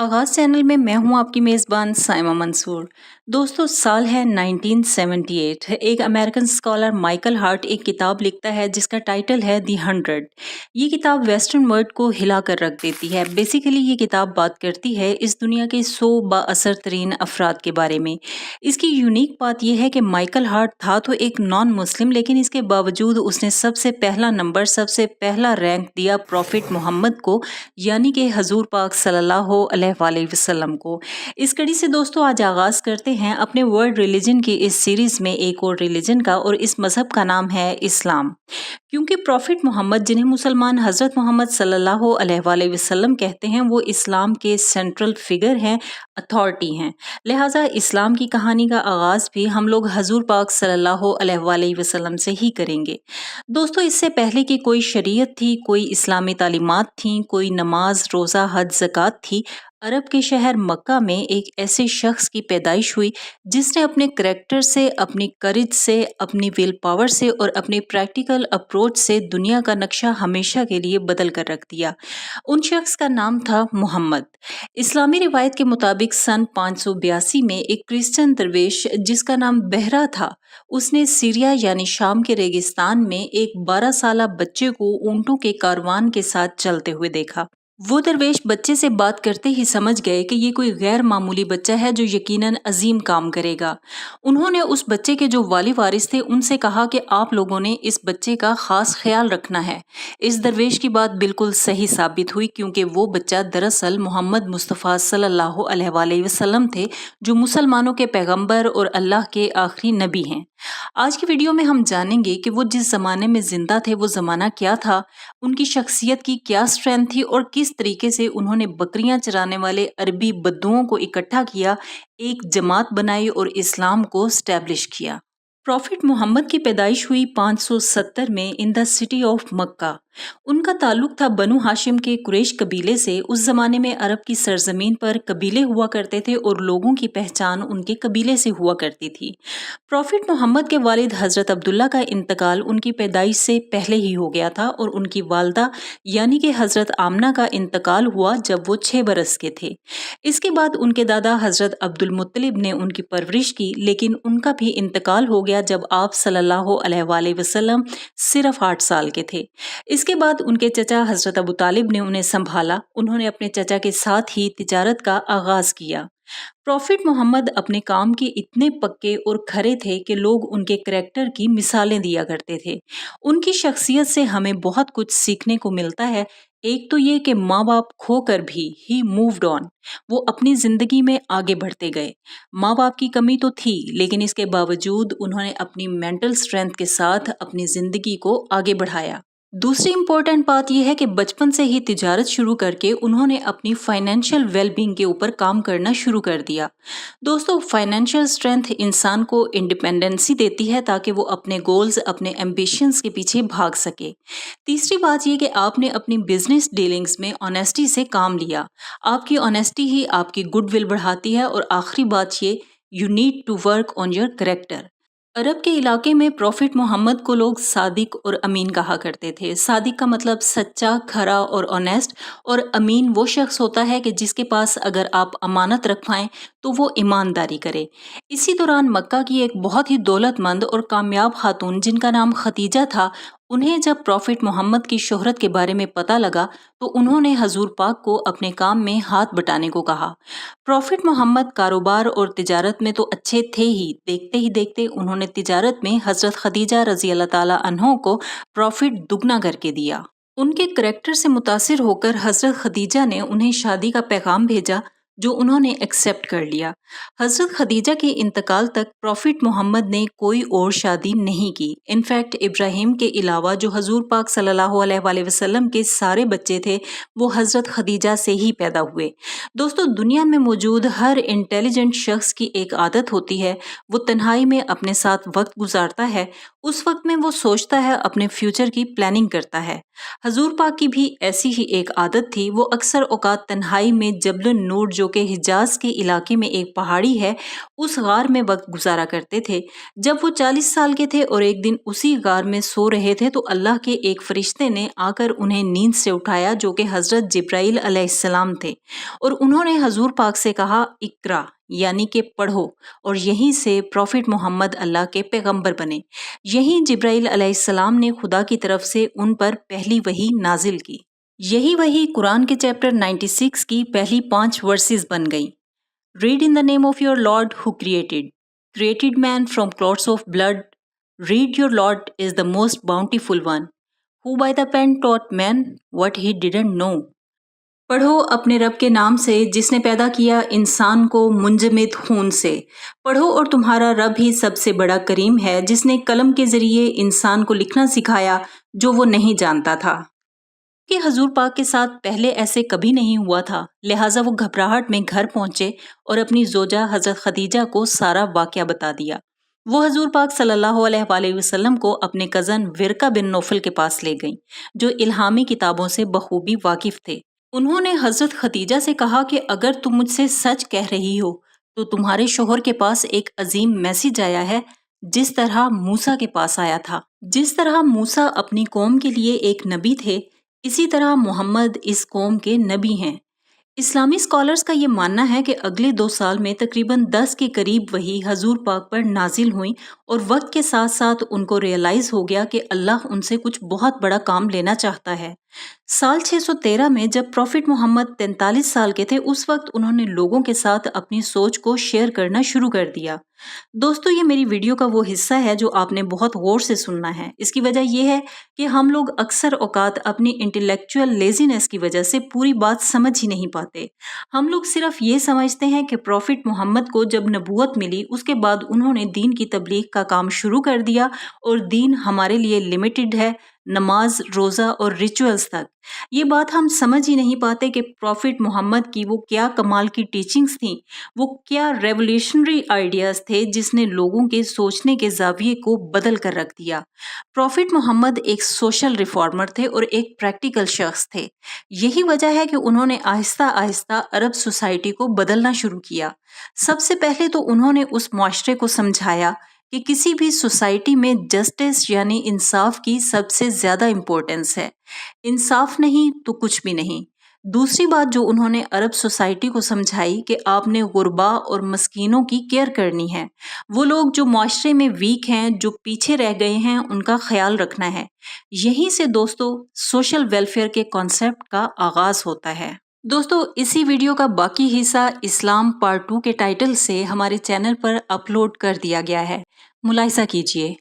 आगाज़ चैनल में मैं हूं आपकी मेज़बान साइमा मंसूर। दोस्तों, साल है 1978। एक अमेरिकन स्कॉलर माइकल हार्ट एक किताब लिखता है जिसका टाइटल है दी 100। ये किताब वेस्टर्न वर्ल्ड को हिला कर रख देती है। बेसिकली ये किताब बात करती है इस दुनिया के 100 बाअसर तरीन अफराद के बारे में। इसकी यूनिक बात यह है कि माइकल हार्ट था तो एक नॉन मुस्लिम, लेकिन इसके बावजूद उसने सबसे पहला नंबर, सबसे पहला रैंक दिया प्रॉफिट मोहम्मद को, यानी कि हजूर पाक सल्लल्लाहु अलैहि वसल्लम को। इस कड़ी से दोस्तों आज आगाज करते हैं अपने वर्ल्ड रिलीजन की इस सीरीज में एक और रिलीजन का, और इस मजहब का नाम है इस्लाम। क्योंकि प्रॉफिट मोहम्मद, जिन्हें मुसलमान हजरत मोहम्मद सल्लल्लाहु अलैहि वसल्लम कहते हैं, वो इस्लाम के सेंट्रल फिगर हैं, अथॉरिटी हैं। लिहाजा इस्लाम की कहानी का आगाज भी हम लोग हजूर पाक सल्लल्लाहु अलैहि वसल्लम से ही करेंगे। दोस्तों, इससे पहले कि कोई शरीयत थी, कोई इस्लामी तालीमात थी, कोई नमाज, रोज़ा, हज, ज़कात थी, अरब के शहर मक्का में एक ऐसे शख्स की पैदाइश हुई जिसने अपने करैक्टर से, अपनी करेज से, अपनी विल पावर से और अपने प्रैक्टिकल अप्रोच से दुनिया का नक्शा हमेशा के लिए बदल कर रख दिया। उन शख्स का नाम था मोहम्मद। इस्लामी रिवायत के मुताबिक सन 582 में एक क्रिश्चियन दरवेश जिसका नाम बहरा था, उसने सीरिया यानी शाम के रेगिस्तान में एक 12 साला बच्चे को ऊंटों के कारवान के साथ चलते हुए देखा। वो दरवेश बच्चे से बात करते ही समझ गए कि ये कोई गैर मामूली बच्चा है जो यकीनन अजीम काम करेगा। उन्होंने उस बच्चे के जो वाली वारिस थे उनसे कहा कि आप लोगों ने इस बच्चे का खास ख्याल रखना है। इस दरवेश की बात बिल्कुल सही साबित हुई, क्योंकि वो बच्चा दरअसल मोहम्मद मुस्तफ़ा सल्लल्लाहु अलैहि वसल्लम थे, जो मुसलमानों के पैगंबर और अल्लाह के आखिरी नबी हैं। आज की वीडियो में हम जानेंगे कि वो जिस ज़माने में ज़िंदा थे वो ज़माना क्या था, उनकी शख्सियत की क्या स्ट्रेंथ थी और किस तरीके से उन्होंने बकरियां चराने वाले अरबी बद्दुओं को इकट्ठा किया, एक जमात बनाई और इस्लाम को स्टैब्लिश किया। प्रॉफिट मोहम्मद की पैदाइश हुई 570 में इन द सिटी ऑफ मक्का। उनका ताल्लुक था बनु हाशिम के कुरैश कबीले से। उस जमाने में अरब की सरजमीन पर कबीले हुआ करते थे और लोगों की पहचान उनके कबीले से हुआ करती थी। प्रॉफिट मोहम्मद के वालिद हजरत अब्दुल्ला का इंतकाल उनकी पैदाइश से पहले ही हो गया था, और उनकी वालदा यानी कि हजरत आमना का इंतकाल हुआ जब वो 6 बरस के थे। इसके बाद उनके दादा हजरत अब्दुल मुत्तलिब ने उनकी परवरिश की, लेकिन उनका भी इंतकाल हो गया जब आप सल्लल्लाहु अलैहि वसल्लम सिर्फ 8 साल के थे। इसके बाद उनके चचा हजरत अबू तालिब ने उन्हें संभाला। उन्होंने अपने चचा के साथ ही तिजारत का आगाज किया। प्रॉफिट मोहम्मद अपने काम के इतने पक्के और खरे थे कि लोग उनके करैक्टर की मिसालें दिया करते थे। उनकी शख्सियत से हमें बहुत कुछ सीखने को मिलता है। एक तो ये कि माँ बाप खोकर भी ही मूव्ड ऑन, वो अपनी जिंदगी में आगे बढ़ते गए। माँ बाप की कमी तो थी, लेकिन इसके बावजूद उन्होंने अपनी मेंटल स्ट्रेंथ के साथ अपनी जिंदगी को आगे बढ़ाया। दूसरी इम्पोर्टेंट बात यह है कि बचपन से ही तिजारत शुरू करके उन्होंने अपनी फाइनेंशियल वेलबींग के ऊपर काम करना शुरू कर दिया। दोस्तों, फाइनेंशियल स्ट्रेंथ इंसान को इंडिपेंडेंसी देती है ताकि वो अपने गोल्स, अपने एम्बिशंस के पीछे भाग सके। तीसरी बात यह कि आपने अपनी बिजनेस डीलिंग्स में ऑनेस्टी से काम लिया। आपकी ऑनेस्टी ही आपकी गुडविल बढ़ाती है। और आखिरी बात ये, you need to work on your character. अरब के इलाके में प्रॉफिट मोहम्मद को लोग सादिक और अमीन कहा करते थे। सादिक का मतलब सच्चा, खरा और ऑनेस्ट, और अमीन वो शख्स होता है कि जिसके पास अगर आप अमानत रखवाएं तो वो ईमानदारी करे। इसी दौरान मक्का की एक बहुत ही दौलतमंद और कामयाब खातून जिनका नाम खदीजा था, उन्हें जब प्रॉफिट मोहम्मद की शोहरत के बारे में पता लगा तो उन्होंने हजूर पाक को अपने काम में हाथ बटाने को कहा। प्रॉफिट मोहम्मद कारोबार और तिजारत में तो अच्छे थे ही देखते उन्होंने तिजारत में हजरत खदीजा रजी अल्लाह ताला अन्हों को प्रॉफिट दुगना करके दिया। उनके करैक्टर से मुतासिर होकर हजरत खदीजा ने उन्हें शादी का पैगाम भेजा, जो उन्होंने एक्सेप्ट कर लिया। हजरत खदीजा के इंतकाल तक प्रॉफिट मोहम्मद ने कोई और शादी नहीं की। इनफैक्ट इब्राहिम के अलावा जो हजूर पाक सल्लल्लाहु अलैहि वसल्लम के सारे बच्चे थे वो हजरत खदीजा से ही पैदा हुए। दोस्तों, दुनिया में मौजूद हर इंटेलिजेंट शख्स की एक आदत होती है, वो तन्हाई में अपने साथ वक्त गुजारता है। उस वक्त में वो सोचता है, अपने फ्यूचर की प्लानिंग करता है। हजूर पाक की भी ऐसी ही एक आदत थी। वो अक्सर औकात तन्हाई में जबल नूर जो کہ حجاز کے علاقے میں ایک پہاڑی ہے، اس غار میں وقت گزارا کرتے تھے۔ جب وہ 40 سال کے تھے اور ایک دن اسی غار میں سو رہے تھے تو اللہ کے ایک فرشتے نے آ کر انہیں نیند سے اٹھایا، جو کہ حضرت جبرائیل علیہ السلام تھے، اور انہوں نے حضور پاک سے کہا اقرا، یعنی کہ پڑھو، اور یہیں سے پروفٹ محمد اللہ کے پیغمبر بنے۔ یہیں جبرائیل علیہ السلام نے خدا کی طرف سے ان پر پہلی وحی نازل کی۔ یہی وحی قرآن کے چیپٹر 96 کی پہلی 5 ورسز بن گئیں۔ Read in the name of your Lord who created man from clots of blood. Read your Lord is the most bountiful one, who by the pen taught man what he didn't know. پڑھو اپنے رب کے نام سے جس نے پیدا کیا انسان کو منجمد خون سے۔ پڑھو اور تمہارا رب ہی سب سے بڑا کریم ہے، جس نے قلم کے ذریعے انسان کو لکھنا سکھایا جو وہ نہیں جانتا تھا۔ کہ حضور پاک کے ساتھ پہلے ایسے کبھی نہیں ہوا تھا، لہٰذا وہ گھبراہٹ میں گھر پہنچے اور اپنی زوجہ حضرت خدیجہ کو سارا واقعہ بتا دیا۔ وہ حضور پاک صلی اللہ علیہ وآلہ وسلم کو اپنے کزن ورقہ بن نوفل کے پاس لے گئیں، جو الہامی کتابوں سے بخوبی واقف تھے۔ انہوں نے حضرت خدیجہ سے کہا کہ اگر تم مجھ سے سچ کہہ رہی ہو تو تمہارے شوہر کے پاس ایک عظیم میسج آیا ہے، جس طرح موسیٰ کے پاس آیا تھا۔ جس طرح موسیٰ اپنی قوم کے لیے ایک نبی تھے، اسی طرح محمد اس قوم کے نبی ہیں۔ اسلامی اسکالرز کا یہ ماننا ہے کہ اگلے 2 سال میں تقریباً 10 کے قریب وحی حضور پاک پر نازل ہوئیں، اور وقت کے ساتھ ساتھ ان کو ریئلائز ہو گیا کہ اللہ ان سے کچھ بہت بڑا کام لینا چاہتا ہے۔ سال 613 میں جب پروفٹ محمد 43 سال کے تھے، اس وقت انہوں نے لوگوں کے ساتھ اپنی سوچ کو شیئر کرنا شروع کر دیا۔ دوستو، یہ میری ویڈیو کا وہ حصہ ہے جو آپ نے بہت غور سے سننا ہے۔ اس کی وجہ یہ ہے کہ ہم لوگ اکثر اوقات اپنی انٹلیکچوئل لیزینس کی وجہ سے پوری بات سمجھ ہی نہیں پاتے۔ ہم لوگ صرف یہ سمجھتے ہیں کہ پروفٹ محمد کو جب نبوت ملی، اس کے بعد انہوں نے دین کی تبلیغ کا کام شروع کر دیا، اور دین ہمارے لیے لمیٹڈ ہے، نماز، روزہ اور ریچولز تک۔ یہ بات ہم سمجھ ہی نہیں پاتے کہ پروفٹ محمد کی وہ کیا کمال کی ٹیچنگز تھیں، وہ کیا ریولیوشنری آئیڈیاز تھے جس نے لوگوں کے سوچنے کے زاویے کو بدل کر رکھ دیا۔ پروفٹ محمد ایک سوشل ریفارمر تھے اور ایک پریکٹیکل شخص تھے۔ یہی وجہ ہے کہ انہوں نے آہستہ آہستہ عرب سوسائٹی کو بدلنا شروع کیا۔ سب سے پہلے تو انہوں نے اس معاشرے کو سمجھایا کہ کسی بھی سوسائٹی میں جسٹس یعنی انصاف کی سب سے زیادہ امپورٹنس ہے۔ انصاف نہیں تو کچھ بھی نہیں۔ دوسری بات جو انہوں نے عرب سوسائٹی کو سمجھائی کہ آپ نے غرباء اور مسکینوں کی کیئر کرنی ہے، وہ لوگ جو معاشرے میں ویک ہیں، جو پیچھے رہ گئے ہیں، ان کا خیال رکھنا ہے۔ یہیں سے دوستو سوشل ویلفیئر کے کانسیپٹ کا آغاز ہوتا ہے۔ دوستو، اسی ویڈیو کا باقی حصہ اسلام پارٹ 2 کے ٹائٹل سے ہمارے چینل پر اپلوڈ کر دیا گیا ہے، ملاحظہ کیجیے۔